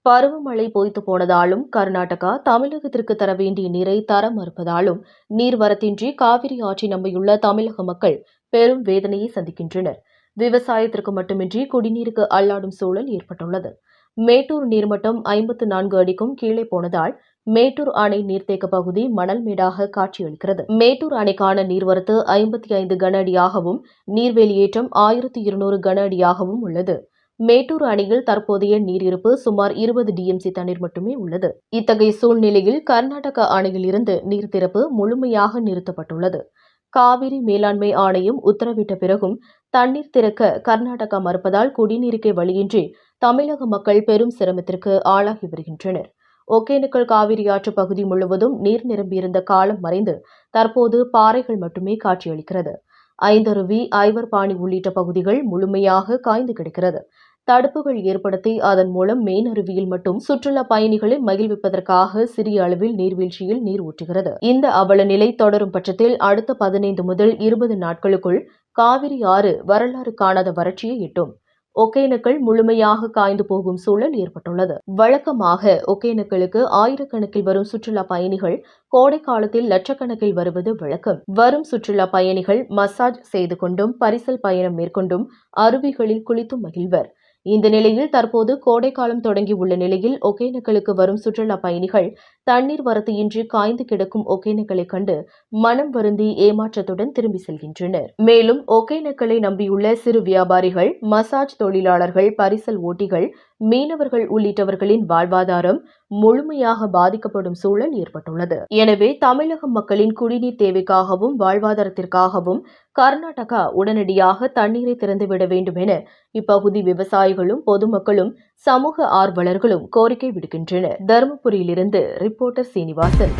பருவமழை பொய்த்து போனதாலும் கர்நாடகா தமிழகத்திற்கு தர வேண்டிய நீரை தர மறுப்பதாலும் நீர்வரத்தின்றி காவிரி ஆற்றை நம்பியுள்ள தமிழக மக்கள் பெரும் வேதனையை சந்திக்கின்றனர். விவசாயத்திற்கு மட்டுமின்றி குடிநீருக்கு அல்லாடும் சூழல் ஏற்பட்டுள்ளது. மேட்டூர் நீர்மட்டம் 54 அடிக்கும் கீழே போனதால் மேட்டூர் அணை நீர்த்தேக்க பகுதி மணல் மேடாக காட்சியளிக்கிறது. மேட்டூர் அணைக்கான நீர்வரத்து 55 கன அடியாகவும் நீர் வெளியேற்றம் 1200 கன அடியாகவும் உள்ளது. மேட்டூர் அணையில் தற்போதைய நீர் இருப்பு சுமார் 20 டிஎம்சி தண்ணீர் மட்டுமே உள்ளது. இத்தகைய சூழ்நிலையில் கர்நாடக அணையில் இருந்து நீர் திறப்பு முழுமையாக நிறுத்தப்பட்டுள்ளது. காவிரி மேலாண்மை ஆணையம் உத்தரவிட்ட பிறகும் தண்ணீர் திறக்க கர்நாடகா மறுப்பதால் குடிநீருக்கே வழியின்றி தமிழக மக்கள் பெரும் சிரமத்திற்கு ஆளாகி வருகின்றனர். ஒகேனக்கல் காவிரி ஆற்று பகுதி முழுவதும் நீர் நிரம்பியிருந்த காலம் மறைந்து தற்போது பாறைகள் மட்டுமே காட்சியளிக்கிறது. ஐந்தருவி, ஐவர்பாணி உள்ளிட்ட பகுதிகள் முழுமையாக காய்ந்து கிடக்கிறது. தடுப்புகள் ஏற்படுத்தி அதன் மூலம் மெயின் அருவியில் மட்டும் சுற்றுலா பயணிகளை மகிழ்விப்பதற்காக சிறிய அளவில் நீர்வீழ்ச்சியில் நீர் ஊற்றுகிறது. இந்த அவல நிலை தொடரும் பட்சத்தில் அடுத்த 15 முதல் 20 நாட்களுக்குள் காவிரி ஆறு வரலாறு காணாத வறட்சியை எட்டும். ஒகேனக்கல் முழுமையாக காய்ந்து போகும் சூழல் ஏற்பட்டுள்ளது. வழக்கமாக ஒகேனக்கலுக்கு ஆயிரக்கணக்கில் வரும் சுற்றுலா பயணிகள் கோடை காலத்தில் லட்சக்கணக்கில் வருவது வழக்கம். வரும் சுற்றுலா பயணிகள் மசாஜ் செய்து கொண்டும் பரிசல் பயணம் மேற்கொண்டும் அருவிகளில் குளித்தும் மகிழ்வர். இந்த நிலையில் தற்போது கோடை காலம் தொடங்கியுள்ள நிலையில் ஒகேனக்கலுக்கு வரும் சுற்றுலா பயணிகள் தண்ணீர் வரத்து இன்றி காய்ந்து கிடக்கும் ஒகேனக்கலை கண்டு மனம் வருந்தி ஏமாற்றத்துடன் திரும்பி செல்கின்றனர். மேலும் ஒகேனக்கலை நம்பியுள்ள சிறு வியாபாரிகள், மசாஜ் தொழிலாளர்கள், பரிசல் ஓட்டிகள், மீனவர்கள் உள்ளிட்டவர்களின் வாழ்வாதாரம் முழுமையாக பாதிக்கப்படும் சூழல் ஏற்பட்டுள்ளது. எனவே தமிழக மக்களின் குடிநீர் தேவைக்காகவும் வாழ்வாதாரத்திற்காகவும் கர்நாடகா உடனடியாக தண்ணீரை திறந்துவிட வேண்டும் என இப்பகுதி விவசாயிகளும் பொதுமக்களும் சமூக ஆர்வலர்களும் கோரிக்கை விடுக்கின்றனர். தருமபுரியிலிருந்து ரிப்போர்ட்டர் சீனிவாசன்.